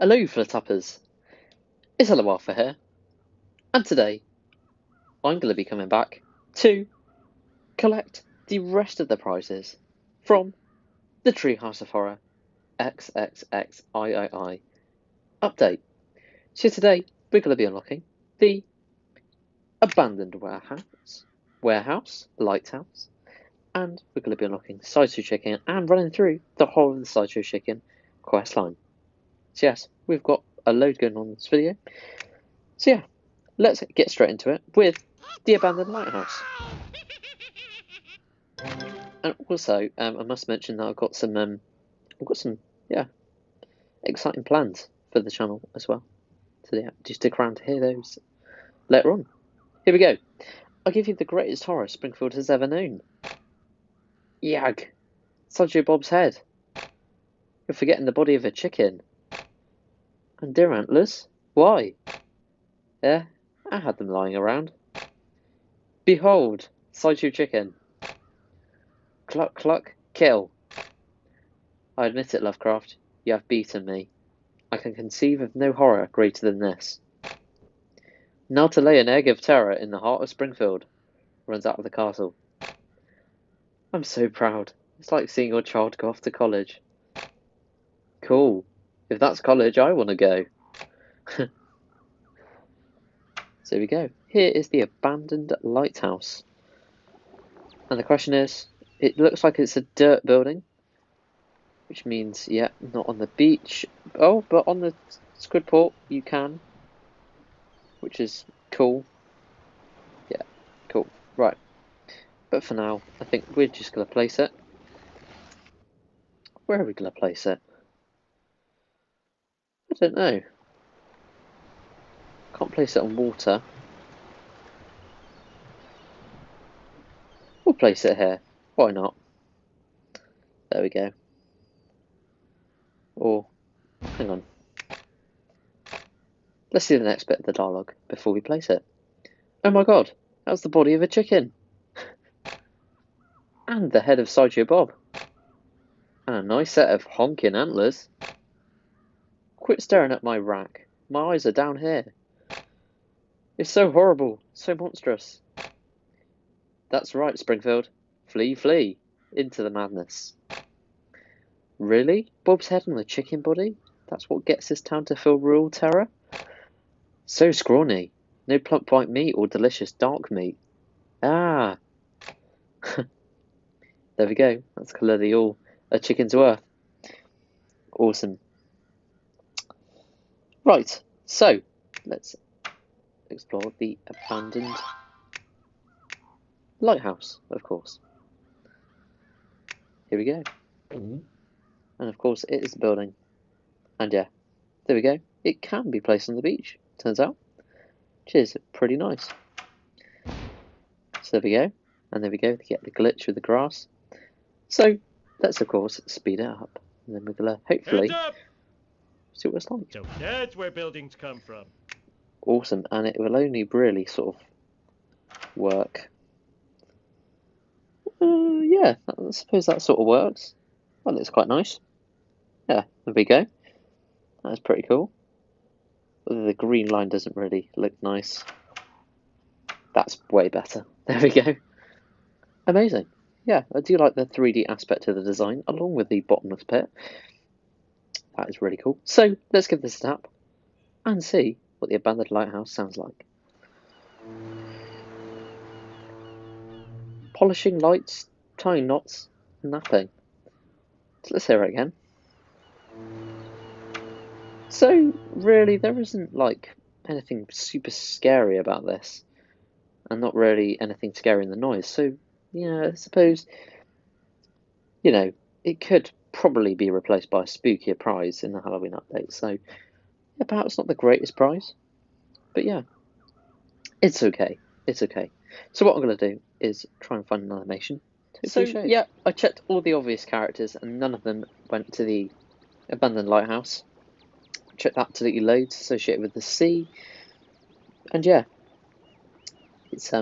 Hello, Fluttappers. It's ElloArfur here, and today I'm going to be coming back to collect the rest of the prizes from the Treehouse of Horror XXXIII update. So today we're going to be unlocking the Abandoned Warehouse, Lighthouse, and we're going to be unlocking Sideshow Chicken and running through the whole of the Sideshow Chicken quest line. So yes, we've got a load going on in this video. So yeah, let's get straight into it with the Abandoned Lighthouse. And also, I must mention that I've got some exciting plans for the channel as well. So yeah, just stick around to hear those later on. Here we go. I'll give you the greatest horror Springfield has ever known. Yag! Sideshow Bob's head. You're forgetting the body of a chicken. And deer antlers? Why? Yeah, I had them lying around. Behold, Sideshow Chicken. Cluck, cluck, kill. I admit it, Lovecraft. You have beaten me. I can conceive of no horror greater than this. Now to lay an egg of terror in the heart of Springfield. Runs out of the castle. I'm so proud. It's like seeing your child go off to college. Cool. If that's college, I want to go. So here we go. Here is the Abandoned Lighthouse. And the question is, it looks like it's a dirt building. Which means, yeah, not on the beach. Oh, but on the Squidport you can. Which is cool. Yeah, cool. Right. But for now, I think we're just going to place it. Where are we going to place it? I don't know. Can't place it on water. We'll place it here. Why not? There we go. Or, hang on. Let's see the next bit of the dialogue before we place it. Oh my god, that's the body of a chicken. And the head of Sideshow Bob. And a nice set of honking antlers. Quit staring at my rack. My eyes are down here. It's so horrible, so monstrous. That's right, Springfield. Flee, flee, into the madness. Really? Bob's head on a chicken body? That's what gets this town to feel real terror? So scrawny. No plump white meat or delicious dark meat. Ah. There we go. That's clearly all a chicken's worth. Awesome. Right, so let's explore the Abandoned Lighthouse, of course. Here we go. And of course it is the building. And yeah, there we go. It can be placed on the beach, turns out. Which is pretty nice. So there we go. And there we go, to get the glitch with the grass. So let's of course speed it up. And then we're gonna hopefully see what it's like. So that's where buildings come from. Awesome, and it will only really sort of work. Yeah, I suppose that sort of works. That looks quite nice. Yeah, there we go. That's pretty cool. Although the green line doesn't really look nice. That's way better. There we go. Amazing. Yeah, I do like the 3D aspect of the design, along with the bottomless pit. That is really cool. So, let's give this a tap and see what the Abandoned Lighthouse sounds like. Polishing lights, tying knots, napping. So let's hear it again. So, really, there isn't, like, anything super scary about this. And not really anything scary in the noise. So, yeah, I suppose, you know, it could probably be replaced by a spookier prize in the Halloween update. So, yeah, perhaps not the greatest prize. But yeah, it's okay. It's okay. So what I'm going to do is try and find an animation. So, yeah, I checked all the obvious characters and none of them went to the Abandoned Lighthouse. Checked absolutely loads associated with the sea. And yeah, it's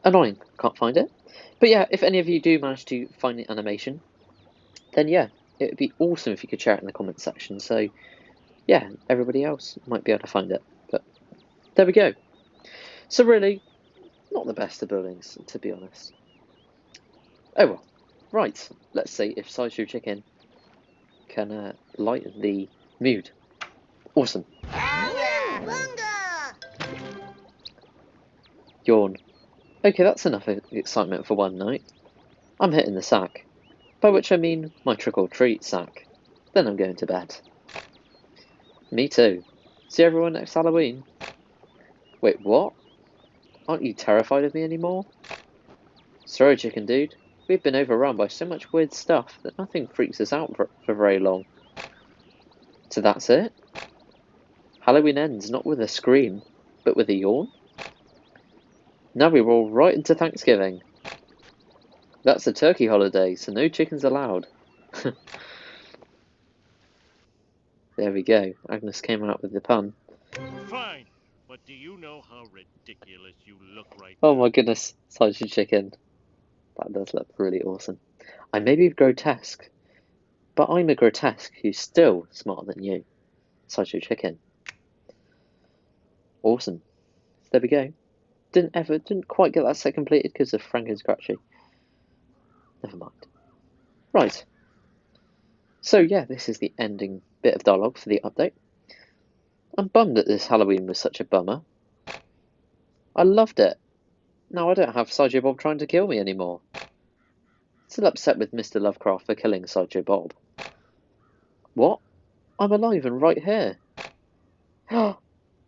annoying, can't find it. But yeah, if any of you do manage to find the animation, then yeah, it would be awesome if you could share it in the comment section. So yeah, everybody else might be able to find it. But there we go. So really, not the best of buildings, to be honest. Oh well. Right, let's see if Sideshow Chicken can lighten the mood. Awesome. Yawn. Okay, that's enough excitement for one night. I'm hitting the sack. By which I mean my trick-or-treat sack. Then I'm going to bed. Me too. See everyone next Halloween? Wait, what? Aren't you terrified of me anymore? Sorry, chicken dude. We've been overrun by so much weird stuff that nothing freaks us out for very long. So that's it? Halloween ends not with a scream, but with a yawn? Now we roll right into Thanksgiving. That's a turkey holiday, so no chickens allowed. There we go. Agnes came out with the pun. Fine, but do you know how ridiculous you look right Oh now? my goodness, Sideshow Chicken. That does look really awesome. I may be grotesque, but I'm a grotesque who's still smarter than you. Sideshow Chicken. Awesome. There we go. Didn't quite get that set completed because of Frank and Scratchy. Never mind. Right. So yeah, this is the ending bit of dialogue for the update. I'm bummed that this Halloween was such a bummer. I loved it. Now I don't have Sideshow Bob trying to kill me anymore. Still upset with Mr. Lovecraft for killing Sideshow Bob. What? I'm alive and right here.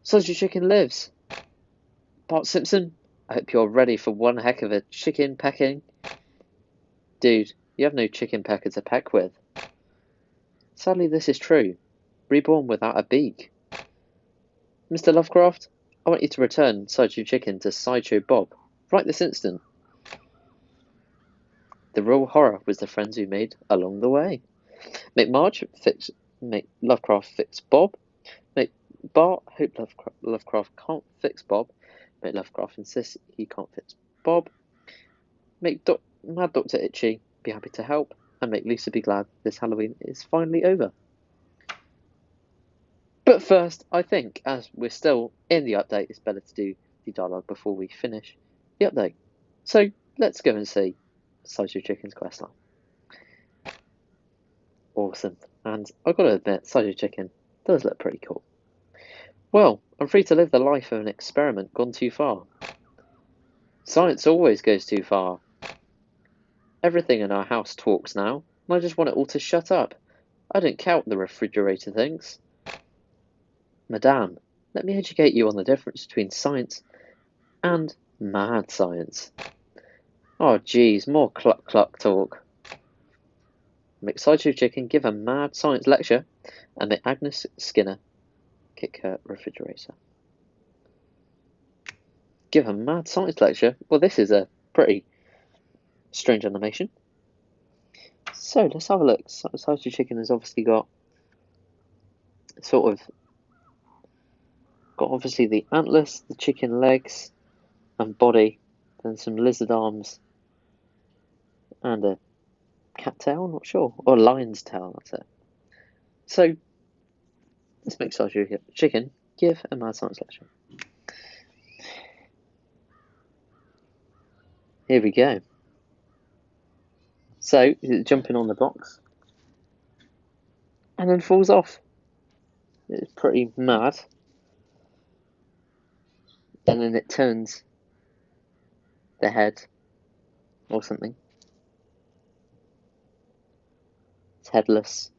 Sideshow Chicken lives. Bart Simpson, I hope you're ready for one heck of a chicken pecking. Dude, you have no chicken pecker to peck with. Sadly, this is true. Reborn without a beak. Mr. Lovecraft, I want you to return Sideshow Chicken to Sideshow Bob, right this instant. The real horror was the friends we made along the way. Make Lovecraft fix Bob. Make Bart hope Lovecraft can't fix Bob. Make Lovecraft insist he can't fix Bob. Make Mad Dr. Itchy be happy to help. And make Lisa be glad this Halloween is finally over. But first, I think, as we're still in the update, it's better to do the dialogue before we finish the update. So let's go and see Sideshow Chicken's questline. Awesome. And I've got to admit, Sideshow Chicken does look pretty cool. Well, I'm free to live the life of an experiment gone too far. Science always goes too far. Everything in our house talks now, and I just want it all to shut up. I don't care what the refrigerator thinks. Madame, let me educate you on the difference between science and mad science. Oh geez, more cluck cluck talk. Make Sideshow Chicken give a mad science lecture, and make Agnes Skinner kick her refrigerator. Give a mad science lecture? Well, this is a pretty strange animation. So let's have a look. Sideshow Chicken has obviously got obviously the antlers, the chicken legs and body, then some lizard arms and a cat tail, I'm not sure, or a lion's tail, that's it. So let's make Sideshow Chicken give a mad science lecture. Here we go. So he's jumping on the box and then falls off. It's pretty mad. And then it turns the head or something. It's headless.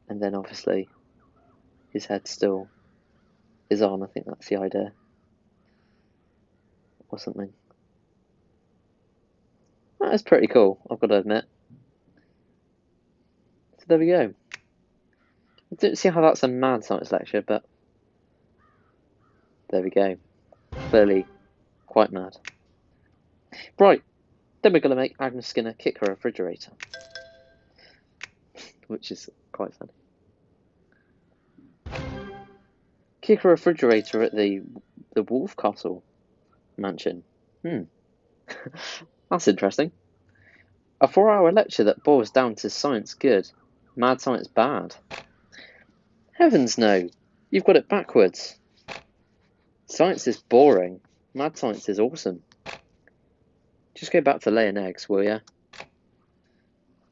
And then obviously his head still is on. I think that's the idea. Or something. That is pretty cool, I've got to admit. So there we go. I don't see how that's a mad science lecture, but there we go. Clearly quite mad. Right, then we're going to make Agnes Skinner kick her refrigerator. Which is quite funny. Kick her refrigerator at the Wolf Castle mansion. That's interesting. A 4-hour lecture that boils down to science good, mad science bad. Heavens no! You've got it backwards. Science is boring. Mad science is awesome. Just go back to laying eggs, will ya?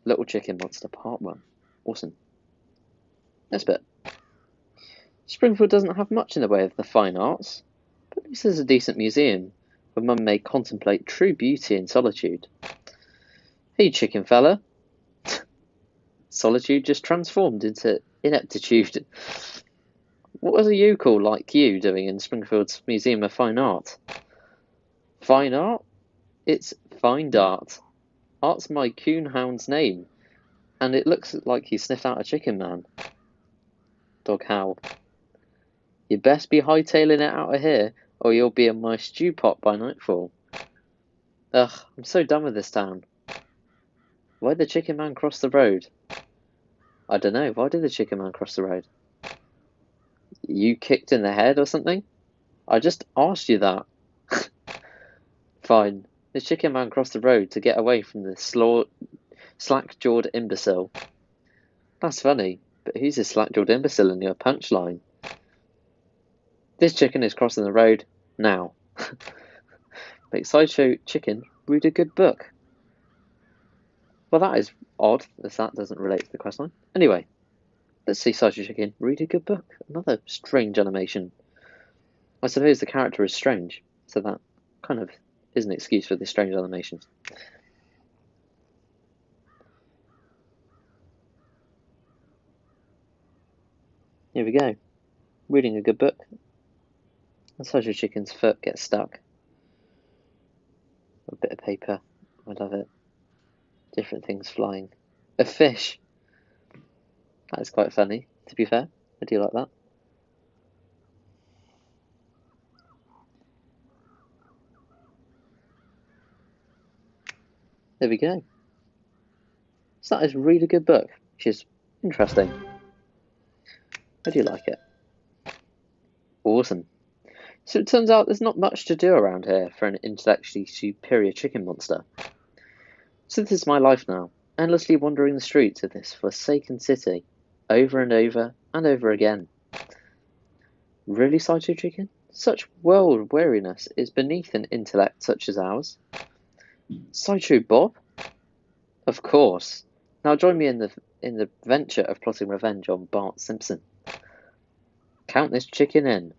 Little Chicken Monster Part 1. Awesome. Next bit. Springfield doesn't have much in the way of the fine arts, but at least there's a decent museum where Mum may contemplate true beauty in solitude. Hey, chicken fella. Solitude just transformed into ineptitude. What was a yokel like you doing in Springfield's Museum of Fine Art? Fine art? It's fine art. Art's my coonhound's name, and it looks like he sniffed out a chicken man. Dog howl. You best be hightailing it out of here, or you'll be in my stew pot by nightfall. Ugh, I'm so done with this town. Why'd the chicken man cross the road? I don't know, why did the chicken man cross the road? You kicked in the head or something? I just asked you that. Fine. The chicken man crossed the road to get away from the slack-jawed imbecile. That's funny, but who's a slack-jawed imbecile in your punchline? This chicken is crossing the road now. Make Sideshow Chicken read a good book. Well, that is odd, as that doesn't relate to the questline. Anyway, let's see Sideshow Chicken read a good book. Another strange animation. I suppose the character is strange, so that kind of is an excuse for this strange animation. Here we go. Reading a good book. And Sideshow Chicken's foot gets stuck. A bit of paper. I love it. Different things flying. A fish. That is quite funny, to be fair. I do like that. There we go. So that is read a good book, which is interesting. I do like it. Awesome. So it turns out there's not much to do around here for an intellectually superior chicken monster. So this is my life now, endlessly wandering the streets of this forsaken city, over and over and over again. Really, Sideshow Chicken? Such world weariness is beneath an intellect such as ours. Sideshow Bob? Of course. Now join me in the venture of plotting revenge on Bart Simpson. Count this chicken in.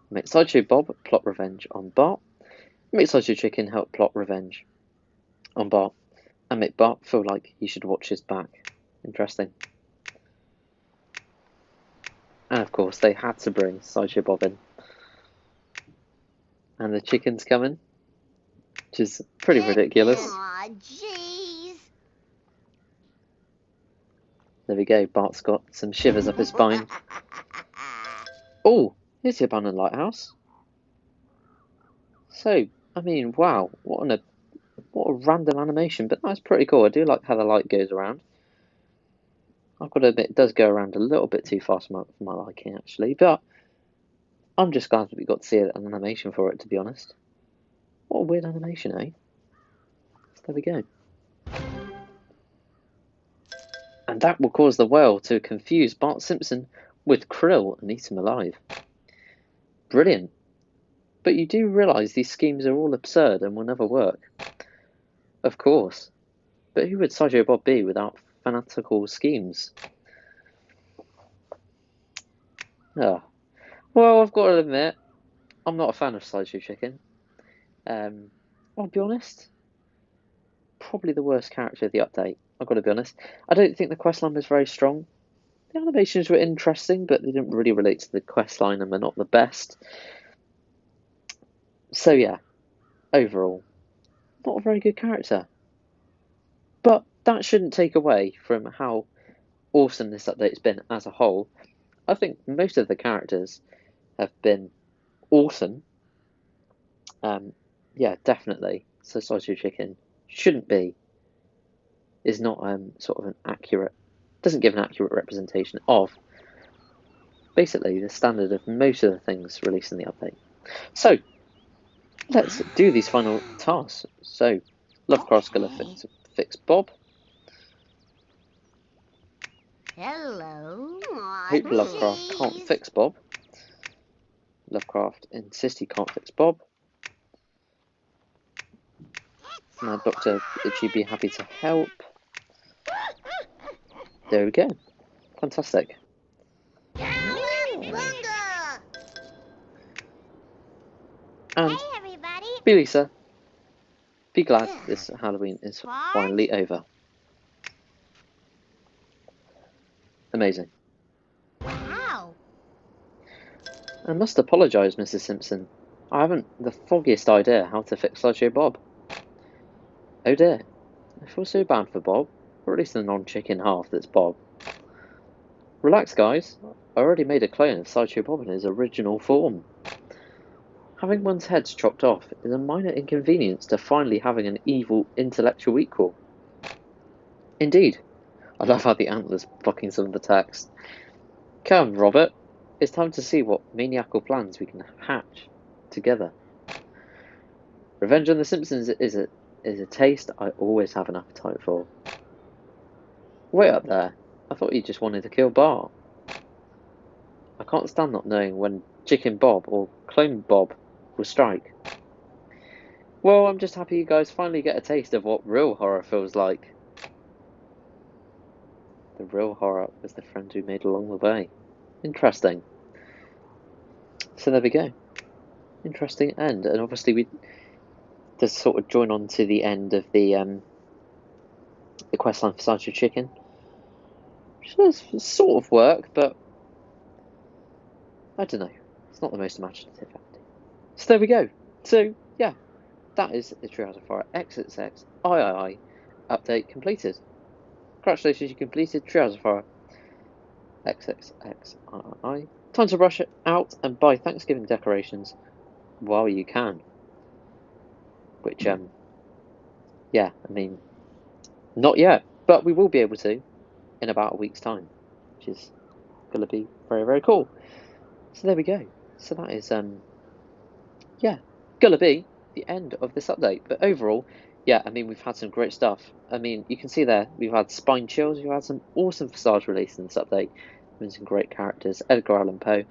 Make Sideshow Bob plot revenge on Bart. Make Sideshow Chicken help plot revenge on Bart. And make Bart feel like he should watch his back. Interesting. And of course, they had to bring Sideshow Bob in. And the chicken's coming, which is pretty ridiculous. Aw, jeez. There we go, Bart's got some shivers up his spine. Oh, here's the abandoned lighthouse. So, I mean, wow, what a random animation, but that's pretty cool. I do like how the light goes around. I've got to admit, it does go around a little bit too fast for my liking, actually, but I'm just glad that we got to see an animation for it, to be honest. What a weird animation, eh? So there we go. And that will cause the whale to confuse Bart Simpson with Krill and eat him alive. Brilliant. But you do realise these schemes are all absurd and will never work. Of course. But who would Sideshow Bob be without fanatical schemes? Ah. Well, I've got to admit, I'm not a fan of Sideshow Chicken. I'll be honest, probably the worst character of the update. I've got to be honest. I don't think the questline was very strong. The animations were interesting, but they didn't really relate to the questline and they're not the best. So yeah, overall, not a very good character. But that shouldn't take away from how awesome this update's been as a whole. I think most of the characters have been awesome. Yeah, definitely. So Sideshow Chicken is not sort of an accurate, doesn't give an accurate representation of basically the standard of most of the things released in the update. So let's do these final tasks. So Lovecraft's gonna fix Bob. Hello. Aw, Hope Lovecraft can't jeez. fix Bob. Lovecraft insists he can't fix Bob. Now, Dr. Itchy be happy to help. There we go. Fantastic. Cowabunga! And Hey, everybody. be Lisa. Be glad this Halloween is finally over. Amazing. Wow. I must apologise, Mrs. Simpson. I haven't the foggiest idea how to fix Sideshow Bob. Oh dear. I feel so bad for Bob, or at least the non-chicken half that's Bob. Relax, guys. I already made a clone of Sideshow Bob in his original form. Having one's head chopped off is a minor inconvenience to finally having an evil intellectual equal. Indeed. I love how the antlers blocking some of the text. Come, Robert. It's time to see what maniacal plans we can hatch together. Revenge on the Simpsons is a taste I always have an appetite for. Way up there. I thought you just wanted to kill Bart. I can't stand not knowing when Chicken Bob or Clone Bob will strike. Well, I'm just happy you guys finally get a taste of what real horror feels like. The real horror was the friends we made along the way. Interesting. So there we go. Interesting end, and obviously we just sort of join on to the end of the questline for Sideshow Chicken, which does sort of work, but I don't know. It's not the most imaginative ending. So there we go. So yeah, that is the ElloArfur XXX update completed. Congratulations, you completed ElloArfur XXXII. Time to rush it out and buy Thanksgiving decorations while you can. Which, yeah, I mean, not yet, but we will be able to in about a week's time, which is going to be very, very cool. So there we go. So that is, yeah, going to be the end of this update. But overall, yeah, I mean, we've had some great stuff. I mean, you can see there, we've had Spine Chills, we've had some awesome facades released in this update. Been some great characters, Edgar Allan Poe,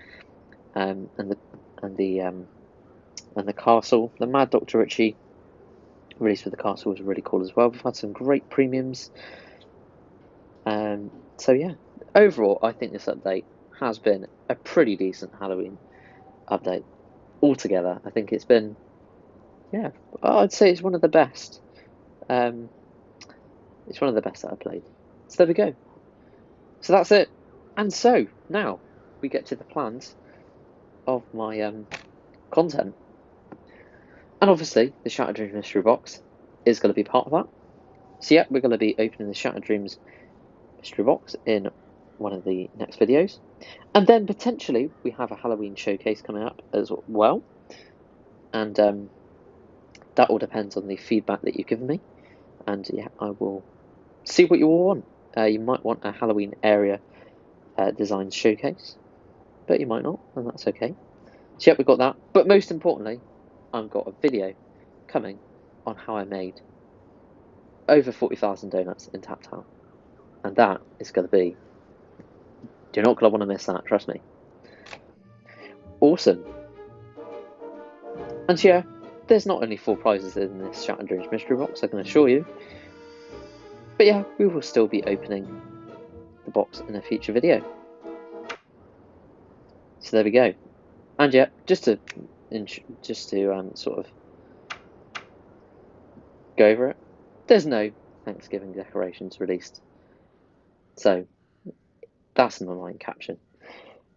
and the castle, the Mad Dr. Ritchie release with the castle was really cool as well. We've had some great premiums. So yeah, overall, I think this update has been a pretty decent Halloween update altogether. I think it's been, yeah, I'd say it's one of the best. It's one of the best that I've played. So there we go. So that's it. And so now we get to the plans of my content. And obviously, the Shattered Dreams mystery box is going to be part of that. So yeah, we're going to be opening the Shattered Dreams mystery box in one of the next videos. And then potentially we have a Halloween showcase coming up as well. And that all depends on the feedback that you've given me. And yeah, I will see what you all want. You might want a Halloween area design showcase, but you might not, and that's okay. So yeah, we've got that. But most importantly, I've got a video coming on how I made over 40,000 donuts in Tap Town. And that is going to be, you're not going to want to miss that, trust me. Awesome. And yeah, there's not only 4 prizes in this Shattered Dreams mystery box, I can assure you. But yeah, we will still be opening the box in a future video. So there we go. And yeah, just to sort of go over it, there's no Thanksgiving decorations released. So that's an online caption.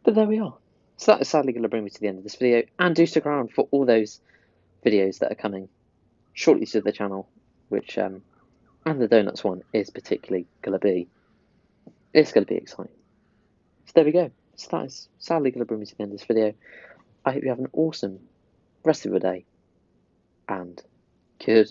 But there we are. So that is sadly going to bring me to the end of this video. And do stick around for all those videos that are coming shortly to the channel, which and the donuts one is particularly going to be, it's going to be exciting. So there we go. So that is sadly going to bring me to the end of this video. I hope you have an awesome rest of your day and good